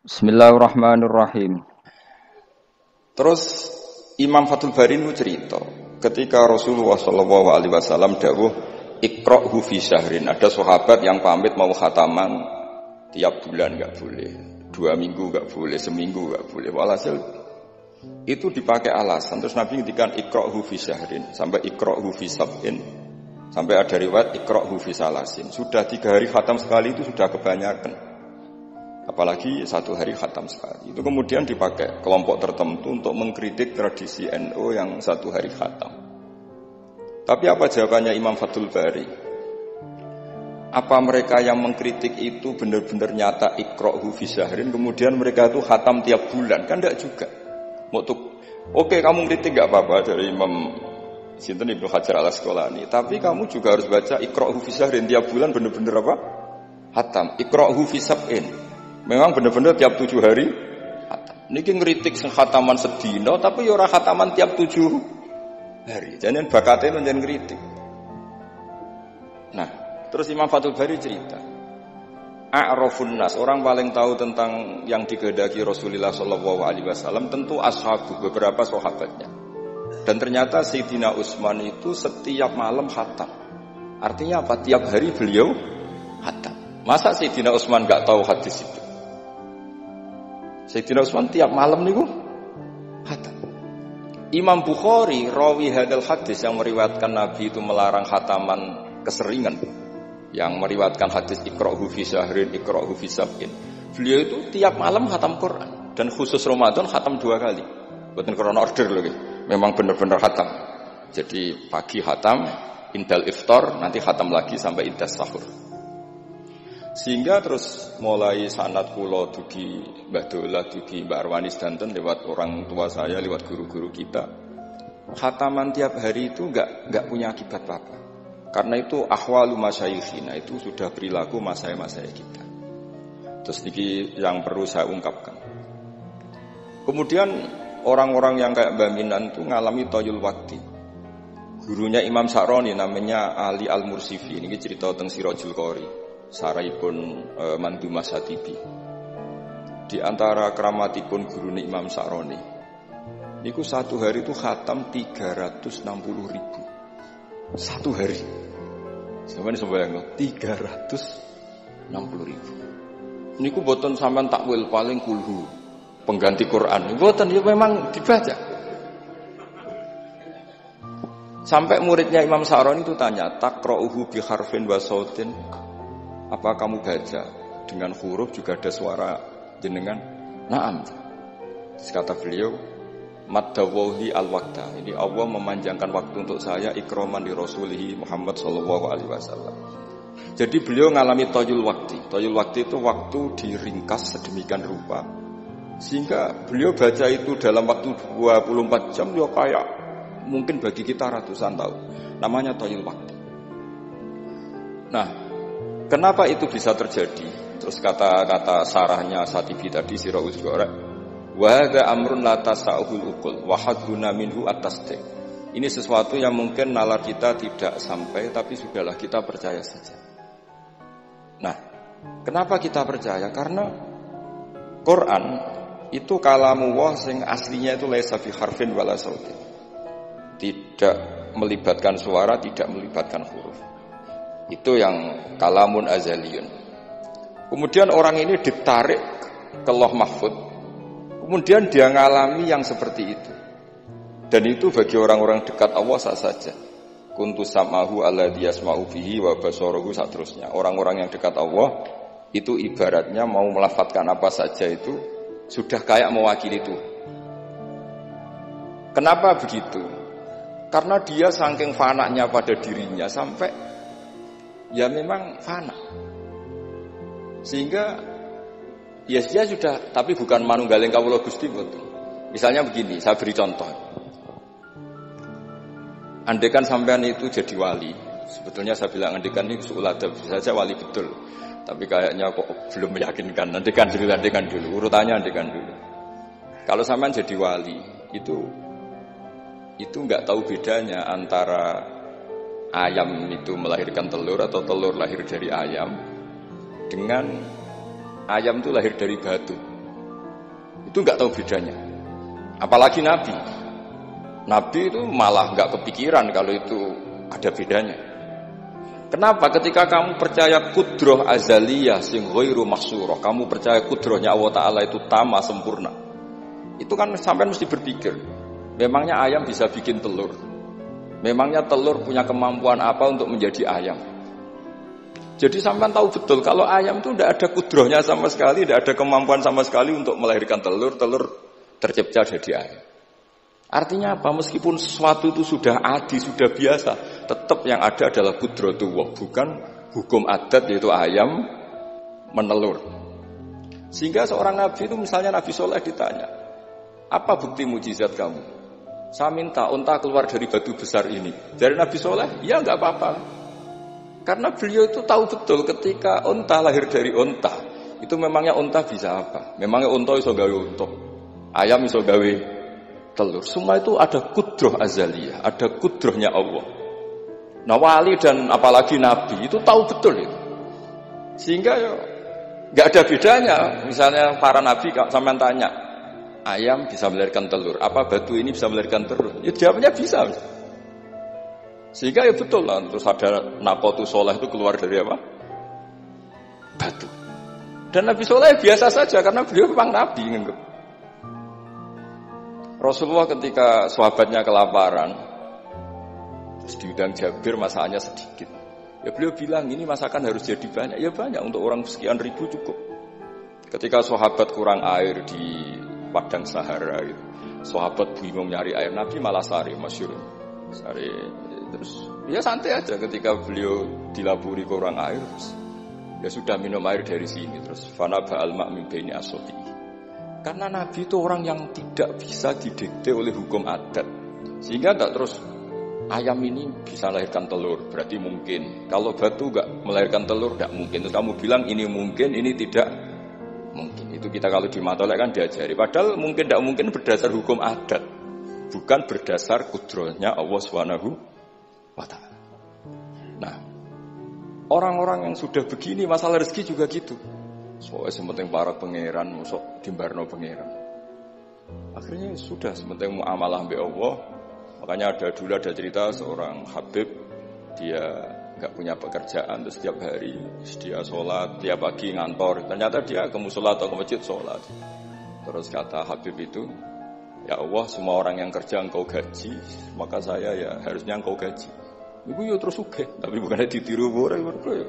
Bismillahirrahmanirrahim. Terus Imam Fathul Bari itu cerita, ketika Rasulullah SAW dawuh iqra'hu fi syahrin, ada sahabat yang pamit mau khataman tiap bulan enggak boleh, 2 minggu enggak boleh, seminggu enggak boleh. Walhasil itu dipakai alasan. Terus Nabi ngendikan iqra'hu fi syahrin sampai iqra'hu fi sab'in, sampai ada riwayat iqra'hu fi salasin. Sudah 3 hari khatam sekali itu sudah kebanyakan. Apalagi 1 hari khatam sekali. Itu kemudian dipakai kelompok tertentu untuk mengkritik tradisi NU yang 1 hari khatam. Tapi apa jawabannya Imam Fathul Bari? Apa mereka yang mengkritik itu benar-benar nyata iqra'hu fi syahrin, kemudian mereka itu khatam tiap bulan? Kan enggak juga. Oke, kamu kritik enggak apa-apa dari Imam Sinten Ibnu Hajar Al-Asqalani, tapi kamu juga harus baca iqra'hu fi syahrin tiap bulan benar-benar apa? Khatam. Iqra'hu fi sab'in. Memang benar-benar tiap 7 hari khatam. Niki ngritik sing khataman sedina tapi ya ora khataman tiap 7 hari. Jangan bakatnya menjen ngritik. Nah, terus Imam Fathul Bari cerita, a'rafun nas, orang paling tahu tentang yang dikehendaki Rasulullah SAW tentu ashabu, beberapa sahabatnya. Dan ternyata Sayyidina Utsman itu setiap malam khatam. Artinya apa? Tiap hari beliau khatam. Masa Sayyidina Utsman enggak tahu hadis itu? Sayyidina Utsman tiap malam niku khatam. Imam Bukhari rawi hadal hadis yang meriwayatkan Nabi itu melarang khataman keseringan, yang meriwayatkan hadis iqra'hu fi syahrin iqra'hu fi sab'in. Beliau itu tiap malam khatam Quran, dan khusus Ramadan khatam 2 kali. Bukan karena order lagi. Memang benar-benar khatam. Jadi pagi khatam, indal iftar, nanti khatam lagi sampai indas sahur. Sehingga terus mulai sanad kula dugi Mbah Dola, dugi Mbak Arwani sedanten lewat orang tua saya, lewat guru-guru kita. Khataman tiap hari itu enggak punya akibat apa-apa. Karena itu ahwalu masyayikhina, itu sudah perilaku masaya-masaya kita. Terus niki yang perlu saya ungkapkan. Kemudian orang-orang yang kayak Mbah Minan itu ngalami toyul wakti. Gurunya Imam Sa'roni namanya Ali Al-Mursifi. Ini cerita tentang Sirajul Qori, saraipun Mandumah Satibi. Di antara keramatipun gurune Imam Sa'roni niku 1 hari itu khatam 360.000. 1 hari. Sampeyan sembayang 360.000. Niku boten sampean takwil paling kulhu pengganti Quran. Boten, ya memang dibaca. Sampai muridnya Imam Sa'roni itu tanya, "Taqra'uhu bi harfin wa sautin?" Apa kamu baca dengan huruf juga ada suara jenengan? Naam. Terus kata beliau, maddawahi al-waqta. Ini Allah memanjangkan waktu untuk saya ikraman di Rasulih Muhammad sallallahu alaihi wasallam. Jadi beliau ngalami toyul waktu. Toyul waktu itu waktu diringkas sedemikian rupa sehingga beliau baca itu dalam waktu 24 jam ya kayak mungkin bagi kita ratusan tahun. Namanya toyul waktu. Nah, kenapa itu bisa terjadi? Terus kata-kata sarahnya Satibi tadi Sirahul Zuhra, wa hadza amrun la tasa'ul uqul wa haduna minhu at-tasdiq. Ini sesuatu yang mungkin nalar kita tidak sampai, tapi sudahlah kita percaya saja. Nah, kenapa kita percaya? Karena Quran itu kalamullah sing aslinya itu laisa fi harfin wala sautin. Tidak melibatkan suara, tidak melibatkan huruf. Itu yang kalamun azaliyun. Kemudian orang ini ditarik ke Lauh Mahfud. Kemudian dia ngalami yang seperti itu. Dan itu bagi orang-orang dekat Allah sah saja. Kuntu samahu alladzi yasma'u bihi wa basarahu saterusnya. Orang-orang yang dekat Allah itu ibaratnya mau melafadzkan apa saja itu sudah kayak mewakili itu. Kenapa begitu? Karena dia saking fananya pada dirinya sampai ya memang fana. Sehingga ya dia sudah, tapi bukan manunggaling kawula Gusti mboten. Misalnya begini, saya beri contoh. Andaikan sampean itu jadi wali, sebetulnya saya bilang andaikan ini su'uladab, bisa saja wali betul. Tapi kayaknya kok belum meyakinkan. Andaikan dulu, urutannya andaikan dulu. Kalau sampean jadi wali, itu enggak tahu bedanya antara ayam itu melahirkan telur atau telur lahir dari ayam dengan ayam itu lahir dari batu. Itu nggak tahu bedanya. Apalagi Nabi. Nabi itu malah nggak kepikiran kalau itu ada bedanya. Kenapa? Ketika kamu percaya kudroh azaliyah sing ghairu mahsurah, kamu percaya kudrohnya Allah Ta'ala itu tama sempurna, itu kan sampai mesti berpikir, memangnya ayam bisa bikin telur? Memangnya telur punya kemampuan apa untuk menjadi ayam? Jadi sampai tahu betul kalau ayam itu tidak ada kudrohnya sama sekali, tidak ada kemampuan sama sekali untuk melahirkan telur, telur tercipta jadi ayam. Artinya apa? Meskipun sesuatu itu sudah adi, sudah biasa, tetap yang ada adalah kudratullah, bukan hukum adat yaitu ayam menelur. Sehingga seorang nabi itu, misalnya Nabi Soleh ditanya, apa bukti mujizat kamu? Saya minta unta keluar dari batu besar ini. Dari Nabi Soleh, ya enggak apa-apa. Karena beliau itu tahu betul ketika unta lahir dari unta, itu memangnya unta bisa apa? Memangnya unta iso gawe unta, ayam iso gawe telur. Semua itu ada kudroh azaliyah, ada kudrohnya Allah. Nah wali dan apalagi nabi itu tahu betul itu. Sehingga nggak ada bedanya. Misalnya para nabi sampean tanya, ayam bisa melahirkan telur, apa batu ini bisa melahirkan telur? Ya jawabnya bisa. Sehingga ya betul lah. Terus ada Naqatu Soleh itu keluar dari apa? Batu. Dan Nabi Soleh biasa saja karena beliau memang nabi. Rasulullah ketika sahabatnya kelaparan, terus diundang Jabir, masakannya sedikit. Ya beliau bilang, ini masakan harus jadi banyak. Ya banyak, untuk orang sekian ribu cukup. Ketika sahabat kurang air di padang Sahara, gitu, sahabat bingung nyari air, Nabi malah sari, masyhur. Sari, terus ya santai aja ketika beliau dilaburi kurang air, terus ya sudah minum air dari sini, terus fana ba'al ma'min baini asobi. Karena Nabi itu orang yang tidak bisa didikte oleh hukum adat. Sehingga tak terus ayam ini bisa melahirkan telur, berarti mungkin. Kalau batu enggak melahirkan telur, enggak mungkin. Terus kamu bilang ini mungkin, ini tidak mungkin. Itu kita kalau di matolek kan diajari. Padahal mungkin tidak mungkin berdasar hukum adat, bukan berdasar kudrohnya Allah Subhanahu wa Ta'ala. Nah, orang-orang yang sudah begini, masalah rezeki juga gitu. Soalnya sementing para pangeran, musok dimbarno pangeran. Akhirnya sudah sementing muamalah mbek Allah. Makanya dulu ada cerita seorang Habib, dia nggak punya pekerjaan, terus setiap hari dia sholat, tiap pagi ngantor. Ternyata dia ke musola atau ke masjid sholat. Terus kata Habib itu, ya Allah, semua orang yang kerja engkau gaji, maka saya ya harusnya engkau gaji. Iku yo terus sugih, tapi bukannya ditiru ora ya.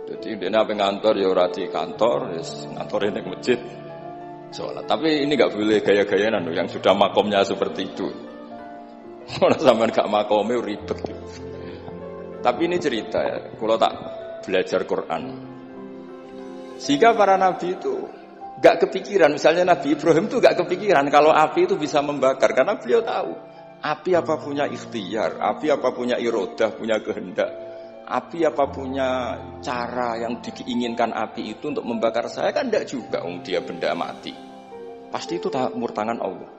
Jadi dia apa ngantor ya ora di kantor, ngantornya di masjid sholat. Tapi ini nggak boleh gaya-gayaan yang sudah makomnya seperti itu. Orang sampean gak makome ribet. Tapi ini cerita ya, kalau tak belajar Quran. Sehingga para nabi itu gak kepikiran, misalnya Nabi Ibrahim itu gak kepikiran kalau api itu bisa membakar, karena beliau tahu api apa punya ikhtiar, api apa punya irodah, punya kehendak, api apa punya cara yang diinginkan api itu untuk membakar saya, kan tidak juga, dia benda mati. Pasti itu murtangan Allah.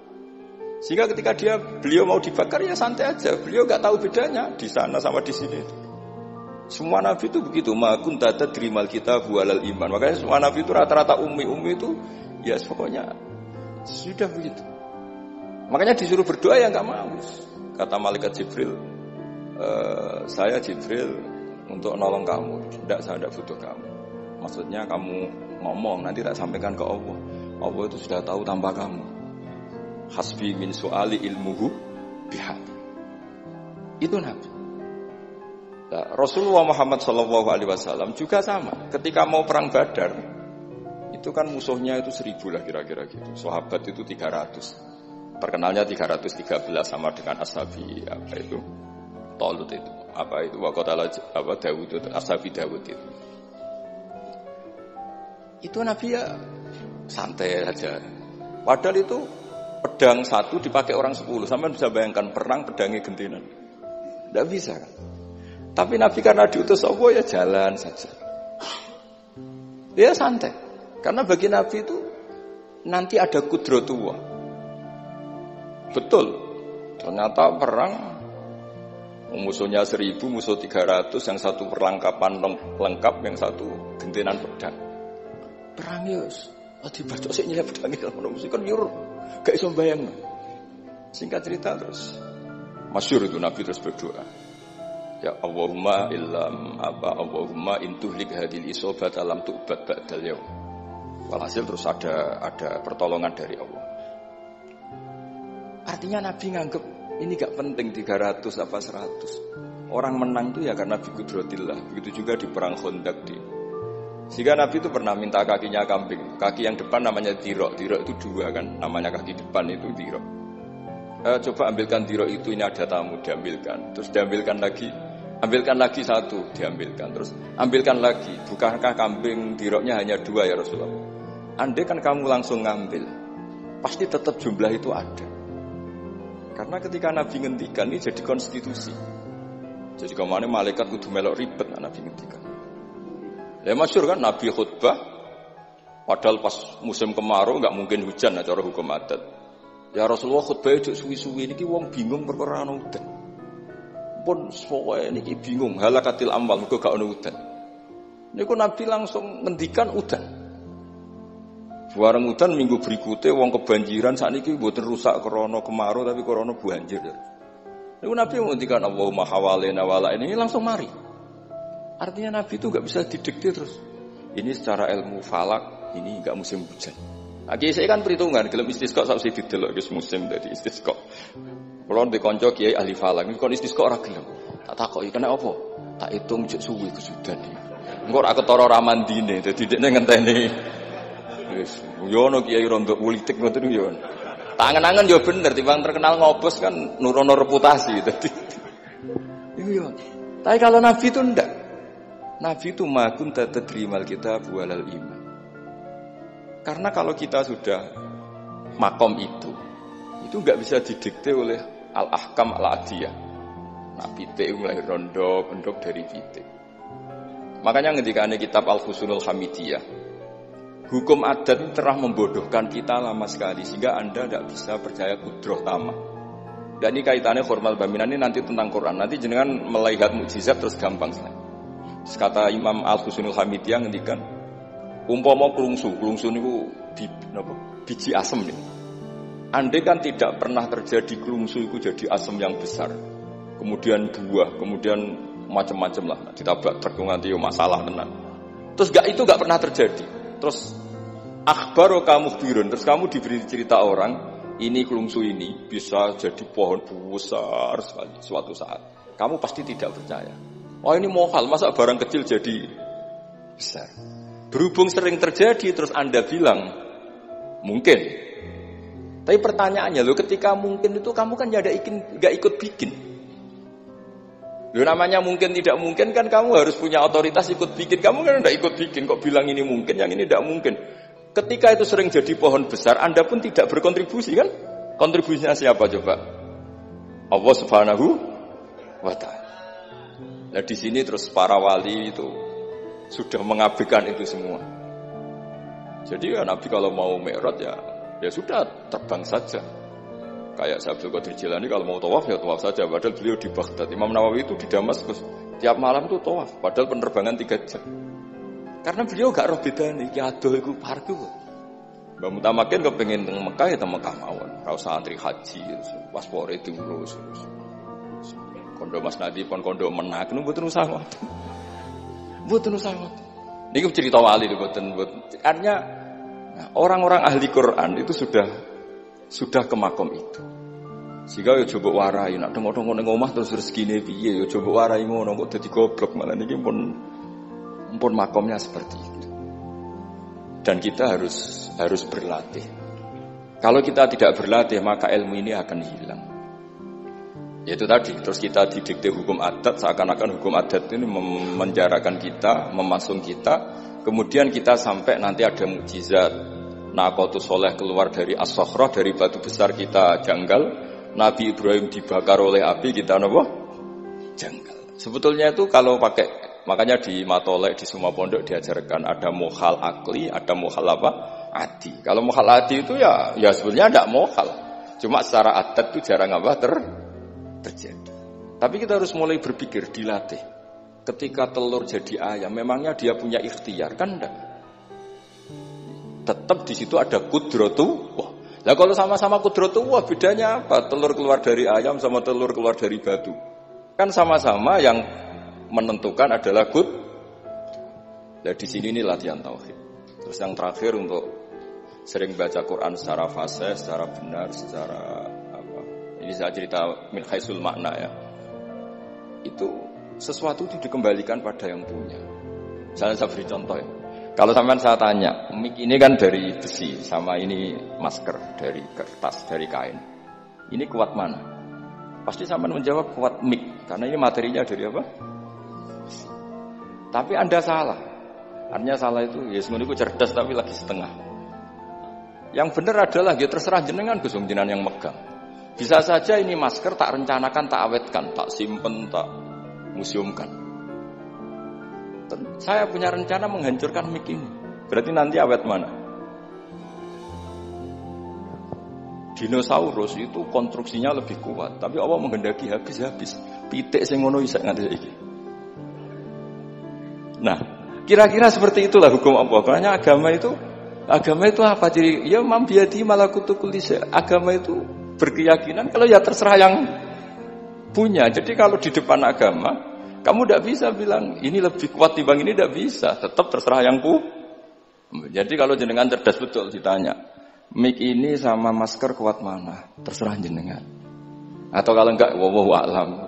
Sehingga ketika beliau mau dibakar ya santai aja, beliau gak tahu bedanya di sana sama di sini. Semua nabi itu begitu, ma kunta tadrimal kitab walal iman. Makanya semua nabi itu rata-rata ummi itu ya pokoknya sudah begitu. Makanya disuruh berdoa ya nggak mau. Kata malaikat Jibril, saya Jibril untuk nolong kamu. Tidak, saya tidak butuh kamu. Maksudnya kamu ngomong nanti tak sampaikan ke Allah. Allah itu sudah tahu tanpa kamu. Hasbi min su'ali ilmuhu bihati. Itu Nabi. Nah, Rasulullah Muhammad SAW juga sama. Ketika mau perang Badar, itu kan musuhnya itu 1000 lah kira-kira gitu. Sahabat itu 300. Terkenalnya 313 sama dengan ashabi apa itu? Talut itu. Apa itu? Waqatala apa Dawud itu, ashabi Dawud itu. Itu Nabi ya santai aja. Padahal itu pedang satu dipakai orang 10. Sampai bisa bayangkan perang pedangnya gentinan. Tidak bisa kan? Tapi Nabi karena diutus Allah ya jalan saja. Dia santai. Karena bagi Nabi itu nanti ada kudratullah. Betul. Ternyata perang musuhnya 1000, musuh 300, yang satu perlengkapan lengkap, yang satu gentinan pedang. Perang yus. Dibaca sik nyelip pedange ngono mesti kan yo gak iso bayangno. Singkat cerita terus masyhur itu Nabi terus berdoa. Ya Allahumma Allahumma intuhlik hadil isobat alam tu'bad ba'dal yaum. Walhasil terus ada pertolongan dari Allah. Artinya Nabi nganggep ini gak penting 300 apa 100. Orang menang itu ya karena biqudrotillah. Begitu juga di perang Khandaq sehingga Nabi itu pernah minta kakinya kambing. Kaki yang depan namanya dirok. Dirok itu 2 kan, namanya kaki depan itu dirok. Coba ambilkan dirok itu, ini ada tamu, diambilkan. Terus diambilkan lagi, ambilkan lagi 1, diambilkan. Terus ambilkan lagi. Bukankah kambing diroknya hanya 2 ya Rasulullah? Andai kan kamu langsung ngambil, pasti tetap jumlah itu ada. Karena ketika Nabi ngendikan ini jadi konstitusi. Jadi kemana malaikat kudu melok ribet Nabi ngendikan. Ya masyhur kan Nabi khutbah, padahal pas musim kemarau nggak mungkin hujan cara hukum adat. Ya Rasulullah khutbah itu suwi-suwi niki wong bingung perkara ana udan. Pun sowe niki bingung halakatil amwal mergo gak ana udan. Niku Nabi langsung ngendikan udan. Bareng udan minggu berikutnya wong kebanjiran sakniki mboten rusak krana kemarau tapi krana banjir. Niku Nabi ngendikan Allahumma hawalena wala ini langsung mari. Artinya Nabi itu gak bisa didikte terus. Ini secara ilmu falak ini gak musim hujan. Kiai saya kan perhitungan, gelem istisqa sak sing didelok wis musim dadi istisqa. Kulo ndek kanca kiai ahli falak, niku kon istisqa ora gelem. Tak takoki kena apa? Tak hitung jek suwi kesudan iki. Engko ora ketara ramandine, dadi dekne ngenteni. Wis, yo ono kiai rondo politik ngoten yo. Tangan-tangan yo bener timbang terkenal ngobos kan nurono reputasi dadi. Iku yo. Tapi kalau Nabi itu ndak. Nabi itu makun tadrimal kitab walal iman. Karena kalau kita sudah makom itu enggak bisa didikte oleh al-ahkam al-adiyah. Nah, pitik mulai rondo, pendok dari pitik. Makanya ketika ada kitab Al-Fusunul Hamidiyah, hukum adat telah membodohkan kita lama sekali sehingga Anda tidak bisa percaya kudroh tamah. Dan ini kaitannya formal baminan ini nanti tentang Quran. Nanti jenengan melihat mukjizat terus gampang sekali. Kata Imam Al-Fusunul Hamidiyah ngendikan, umpama klungsu niku biji asem nih. Andai kan tidak pernah terjadi klungsu itu jadi asem yang besar, kemudian buah, kemudian macam-macam lah, ditabrak truk nganti masalah tenan. Terus itu gak pernah terjadi. Terus akhbaro kamu birun, terus kamu diberi cerita orang, ini klungsu ini bisa jadi pohon besar sekali suatu saat. Kamu pasti tidak percaya. Oh ini mohal, masa barang kecil jadi besar. Berhubung sering terjadi, terus Anda bilang mungkin. Tapi pertanyaannya, ketika mungkin itu kamu kan gak ikut bikin. Namanya mungkin tidak mungkin kan kamu harus punya otoritas ikut bikin. Kamu kan tidak ikut bikin, kok bilang ini mungkin, yang ini tidak mungkin. Ketika itu sering jadi pohon besar, Anda pun tidak berkontribusi kan? Kontribusinya siapa coba? Allah Subhanahu wa Ta'ala. Nah di sini terus para wali itu sudah mengabaikan itu semua. Jadi ya Nabi kalau mau mi'raj ya sudah terbang saja. Kayak Abdul Qadir Jilani kalau mau tawaf ya tawaf saja. Padahal beliau di Baghdad. Imam Nawawi itu di Damaskus. Tiap malam itu tawaf. Padahal penerbangan 3 jam. Karena beliau gak roh bedane. Ya aduh iku parku. Mbak Mutamakin kepengen teng Mekah ya teng Mekah mawon. Ora usah antri haji, paspore diurus. Kondo Mas Nadi pon kondo menak nu mboten usah ngoten. Mboten usah ngoten. Niku cerita wali mboten. Artinya orang-orang ahli Quran itu sudah ke makom itu. Sehingga ya coba warai nak tengok-tengok ning omah terus rezekine piye ya coba warai ngono kok dadi goblok malah niki pun makomnya seperti itu. Dan kita harus berlatih. Kalau kita tidak berlatih maka ilmu ini akan hilang. Yaitu tadi, terus kita didikte hukum adat, seakan-akan hukum adat ini memenjarakan kita, memasung kita, kemudian kita sampai nanti ada mukjizat. Naqatus Soleh keluar dari As-Sakhrah, dari batu besar kita janggal, Nabi Ibrahim dibakar oleh api, kita apa? Janggal. Sebetulnya itu kalau pakai, makanya di Matolek, di semua pondok diajarkan, ada mohal akli, ada mohal apa? Adi. Kalau mohal adi itu ya sebetulnya tidak mohal. Cuma secara adat itu jarang apa terjadi. Tapi kita harus mulai berpikir, dilatih. Ketika telur jadi ayam, memangnya dia punya ikhtiar kan enggak? Tetap di situ ada kudratullah. Lah kalau sama-sama kudratullah bedanya apa? Telur keluar dari ayam sama telur keluar dari batu. Kan sama-sama yang menentukan adalah Nah di sini ini latihan tauhid. Terus yang terakhir untuk sering baca Quran secara fasih, secara benar, secara apa? Ini saya cerita min haisul makna ya. Itu sesuatu itu dikembalikan pada yang punya. Misalnya saya beri contoh ya. Kalau sampean saya tanya, mic ini kan dari besi, sama ini masker dari kertas, dari kain. Ini kuat mana? Pasti sampean menjawab kuat mic, karena ini materinya dari apa? Tapi Anda salah. Artinya salah itu, ya semuanya cerdas tapi lagi setengah. Yang benar adalah, ya terserah jenengan Gus jenengan yang megang. Bisa saja ini masker tak rencanakan, tak awetkan, tak simpen, tak museumkan. Saya punya rencana menghancurkan mic ini. Berarti nanti awet mana? Dinosaurus itu konstruksinya lebih kuat, tapi Allah menghendaki habis-habis. Pitik sing ngono iso nganti iki. Nah, kira-kira seperti itulah hukum Allah. Karena agama itu apa? Jadi ya mambiati malakutu kulli syai'. Agama itu berkeyakinan kalau ya terserah yang punya. Jadi kalau di depan agama kamu tidak bisa bilang ini lebih kuat dibanding ini, tidak bisa. Tetap terserah yang Jadi kalau jenengan cerdas betul ditanya, mic ini sama masker kuat mana? Terserah jenengan. Atau kalau enggak, wallahu a'lam.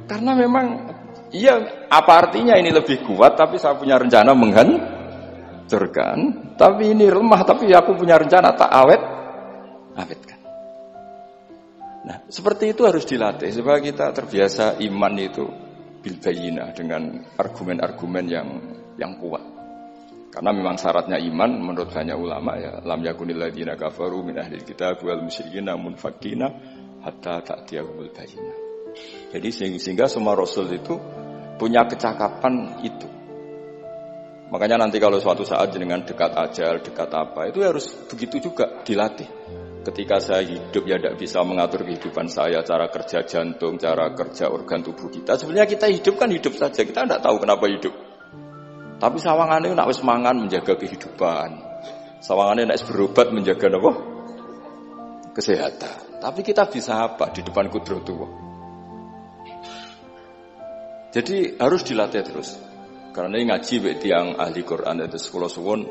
Karena memang, iya apa artinya ini lebih kuat, tapi saya punya rencana menghancurkan. Tapi ini lemah, tapi aku punya rencana tak awetkan. Nah, seperti itu harus dilatih supaya kita terbiasa iman itu bil bayyinah, dengan argumen-argumen yang kuat. Karena memang syaratnya iman menurut banyak ulama ya, lam yakunil ladzina kafaru min ahlil kitab wal musyrikin munfakina hatta ta'tiyahumul bayyinah. Jadi sehingga semua rasul itu punya kecakapan itu. Makanya nanti kalau suatu saat dengan dekat ajal, dekat apa, itu harus begitu juga dilatih. Ketika saya hidup ya tidak bisa mengatur kehidupan saya, cara kerja jantung, cara kerja organ tubuh kita. Sebenarnya kita hidup kan hidup saja, kita tidak tahu kenapa hidup. Tapi sawangannya nak wis mangan menjaga kehidupan. Sawangannya nak wis berobat menjaga apa? Kesehatan. Tapi kita bisa apa di depan kudratullah? Jadi harus dilatih terus. Karena ini ngaji bagi yang ahli Quran itu 10 suwun.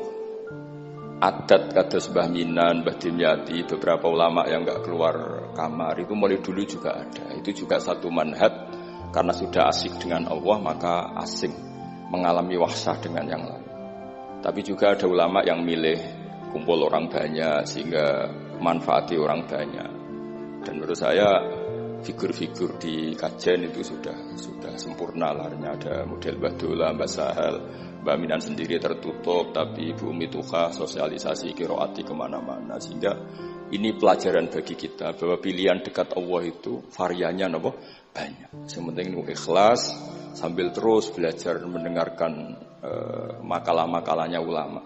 Adat kados Mbah Minan, Mbah Dimyati, beberapa ulama yang enggak keluar kamar itu mulai dulu juga ada. Itu juga satu manhaj, karena sudah asik dengan Allah maka asing mengalami wahsah dengan yang lain. Tapi juga ada ulama yang milih kumpul orang banyak sehingga manfaati orang banyak. Dan menurut saya figur-figur di kajian itu sudah sempurna lah. Ada model Mbah Dola, Mbah Sahal, Mbak Minan sendiri tertutup, tapi Ibu Umi Tuha sosialisasi qiraati kemana-mana. Sehingga ini pelajaran bagi kita bahwa pilihan dekat Allah itu variannya banyak. Yang penting ikhlas sambil terus belajar mendengarkan makalah-makalahnya ulama.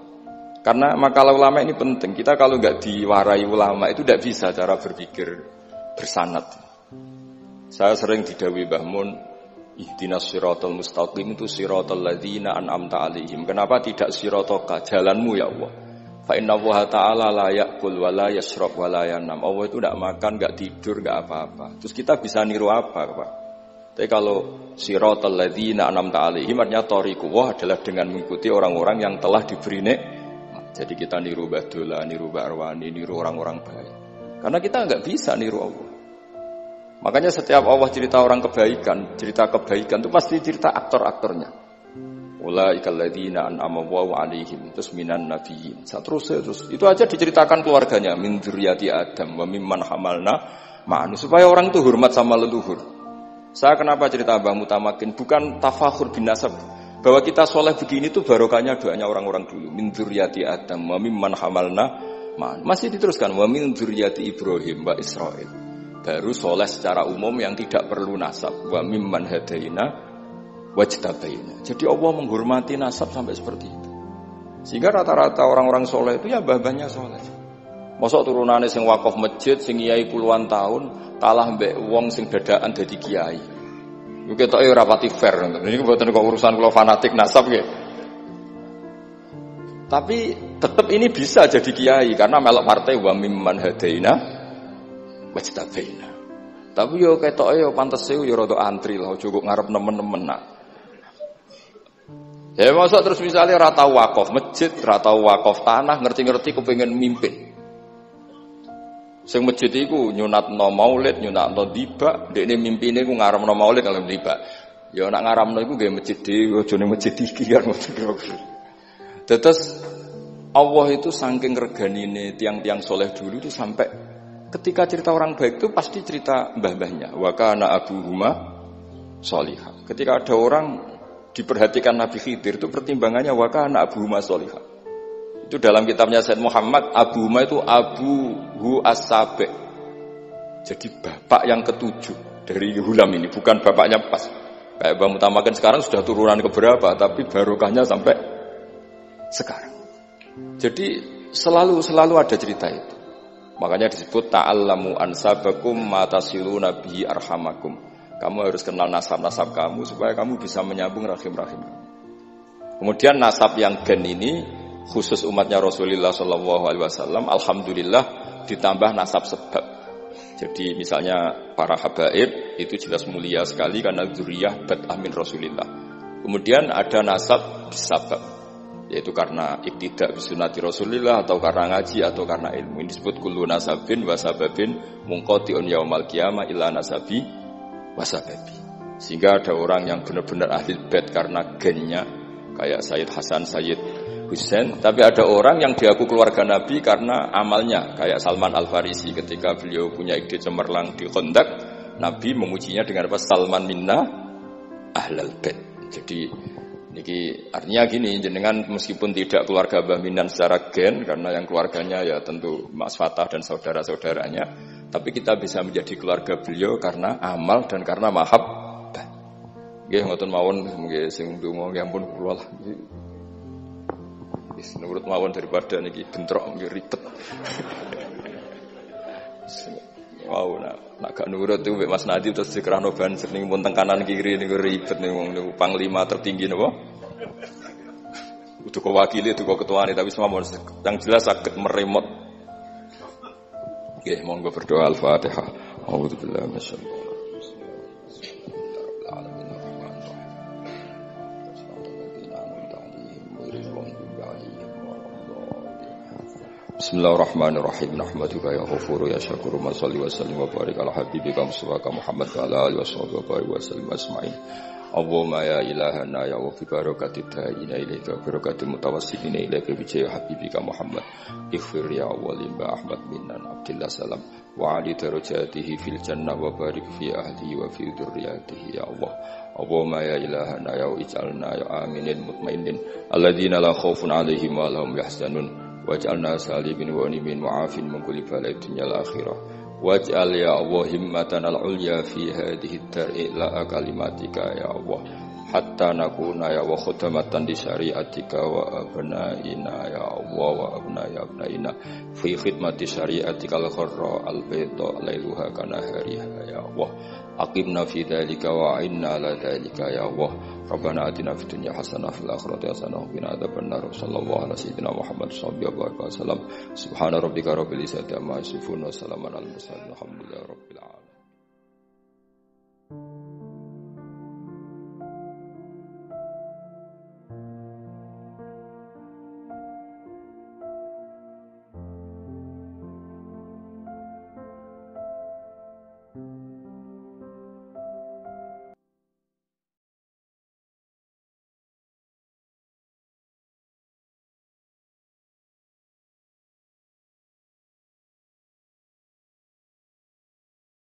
Karena makalah ulama ini penting. Kita kalau nggak diwarai ulama itu tidak bisa cara berpikir bersanad. Saya sering didhawuhi Mbah Mun, ihdinas siratal mustaqim itu siratal ladzina an'amta 'alaihim. Kenapa tidak sirataka, jalanmu ya Allah? Fa inna Allah ta'ala la ya'kul wa la yashrab wa la yanam. Allah itu enggak makan, enggak tidur, enggak apa-apa. Terus kita bisa niru apa, Pak? Tapi kalau siratal ladzina an'amta 'alaihim artinya thariqullah adalah dengan mengikuti orang-orang yang telah diberi nikmat. Jadi kita niru Mbah Dola, niru Mbah Arwani, niru orang-orang baik. Karena kita enggak bisa niru Allah. Makanya setiap Allah cerita orang kebaikan, cerita kebaikan itu pasti cerita aktor-aktornya. Ulaikal ladzina an'ama Allahu 'alaihim, terus minan nabiyyin. Terus itu aja diceritakan keluarganya, min dzurriyyati Adam wa mimman hamalna ma'an, supaya orang itu hormat sama leluhur. Saya kenapa cerita Mbah Mutamakin bukan tafakhur bin nasab, bahwa kita soleh begini tuh barokahnya doanya orang-orang dulu. Min dzurriyyati Adam wa mimman hamalna ma'an. Masih diteruskan wa min dzurriyyati Ibrahim wa Israil. Baru soleh secara umum yang tidak perlu nasab. Wa mimman hadaina wajtabaina. Jadi Allah menghormati nasab sampai seperti itu. Sehingga rata-rata orang-orang soleh itu ya mbah-mbahnya soleh. Mosok turunane sing wakaf masjid, sing kiai puluhan tahun kalah mbek wong sing dadakan dadi kiai. Iku ketoke ora pati fair. Niki mboten kok urusan kula fanatik nasab nggih. Tapi tetap ini bisa jadi kiai karena melok partai wa mimman hadaina wajtabaina. Tapi yo ketoke yo pantes yo rada antri lah, cukup ngarep nemen-nemen nak. Ya masa terus misalnya ra tau wakaf masjid, ra tau wakaf tanah, ngerti-ngerti kepengin mimpin. Sing masjid iku nyunatno maulid, nyunatno dibak, dekne mimpine ku ngaramno maulid kalau dibak. Ya nak ngaramno iku nggih masjid dhewe, aja ning masjid iki kan ngoten. Terus Allah itu saking reganine tiang-tiang soleh dulu itu sampai ketika cerita orang baik itu pasti cerita mbah-mbahnya. Wa kana abuhuma sholihah. Ketika ada orang diperhatikan Nabi Khidir itu pertimbangannya wa kana abuhuma sholihah. Itu dalam kitabnya Said Muhammad, abuhuma itu abuhu as-sabi'. Jadi bapak yang ketujuh dari Hulam ini, bukan bapaknya pas. Kayak Mbah Mutamakan sekarang sudah turunan ke berapa, tapi barokahnya sampai sekarang. Jadi selalu ada cerita itu. Makanya disebut ta'allamu ansabakum matasiluna bihi arhamakum. Kamu harus kenal nasab-nasab kamu supaya kamu bisa menyambung rahim-rahim. Kemudian nasab yang gen ini khusus umatnya Rasulullah SAW, alhamdulillah ditambah nasab sebab. Jadi misalnya para habaib itu jelas mulia sekali karena dzurriyyah bad'ah min Rasulillah. Kemudian ada nasab bisabab, yaitu karena iktidak bisunati Rasulillah atau karena ngaji atau karena ilmu. Ini disebut kullu nasabin wasababin munqati'un yaumal qiyamah illa nasabi wasababi. Sehingga ada orang yang benar-benar ahli bait karena gennya kayak Sayyid Hasan, Sayyid Husain, tapi ada orang yang diaku keluarga Nabi karena amalnya kayak Salman Al-Farisi ketika beliau punya ide cemerlang di Khandaq, Nabi memujinya dengan apa? Salman minna ahlal bait. Jadi niki artinya gini, jenengan meskipun tidak keluarga Mbah Minan secara gen karena yang keluarganya ya tentu Mas Fatah dan saudara-saudaranya, tapi kita bisa menjadi keluarga beliau karena amal dan karena mahabbah. Nggih ngoten mawon nggih sing ndonga nggih ampun kula lah. Wis nurut mawon daripada niki bentrok nggih ribet. Wow, nak gak nurut tuh Mas Nadi terus dikerano banjir ning pun teng kanan kiri niku ribet niku panglima tertinggi napa? Kudu wakili itu ketuane tapi semua yang jelas saged meremot. Nggih, monggo berdoa Al-Fatihah. A'udzubillahi minasyaitonir Bismillahirrahmanirrahim. Nahmaduka ya ghafuru ya syakuru ma shalli wa sallim wa barik ala habibika Mustafa Muhammad wa ala alihi wa sallam asma'in. Allahumma ya ilahana ya wa fi barakati da'ina ilaika barakati mutawassilina ilaika bi jaya habibika Muhammad. Ighfir ya awwalin ba Ahmad minnan Abdillah salam wa ali darajatihi fil jannah wa barik fi ahlihi wa fi dzurriyyatihi ya Allah. Allahumma ya ilahana ya ij'alna ya aminin mutmainin alladzina la khaufun 'alaihim wa lahum yahzanun. Waj'alna salimin wa nimin wa'afin min kulli bala'in dunyal akhirah. Waj'al ya Allah himmatan al-ulya fi hadhihi ad-dar'i la kalimatika ya Allah. Hatta nakuna ya wa khutamatan di syariatika wa abnaina ya Allah wa abnaina fi khidmati syariatika al-kharra al-bayda lailuha kanahariha ya Allah. Aqimna fi dzalika wa inna ala dzalika ya Allah. Rabbana atina fid dunya hasanah fil akhirati hasanah wa qina adzabannar. Sallallahu ala sayyidina Muhammad sallallahu alaihi wasallam. Subhana rabbika rabbil izzati amma yasifun wa salamun alal mursalin. Alhamdulillahi rabbil alamin.